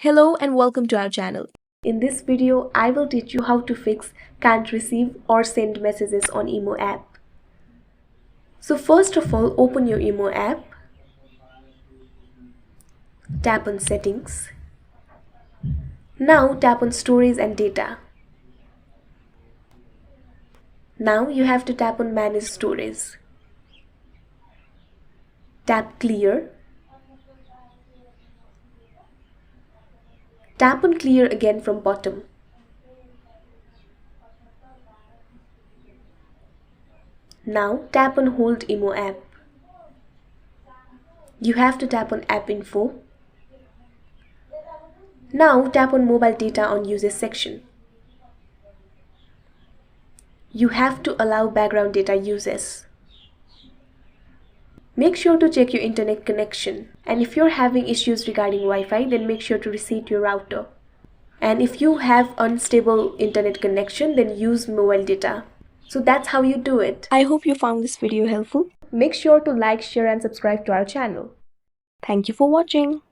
Hello and welcome to our channel. In this video, I will teach you how to fix can't receive or send messages on Imo app. So first of all, open your Imo app, tap on settings. Now tap on storage and data. Now you have to tap on manage storage. Tap clear. Tap on clear again from bottom. Now tap on hold Imo app. You have to tap on app info. Now tap on mobile data on usage section. You have to allow background data uses. Make sure to check your internet connection, and if you're having issues regarding Wi-Fi, then make sure to reset your router. And if you have unstable internet connection, then use mobile data. So that's how you do it. I hope you found this video helpful. Make sure to like, share and subscribe to our channel. Thank you for watching.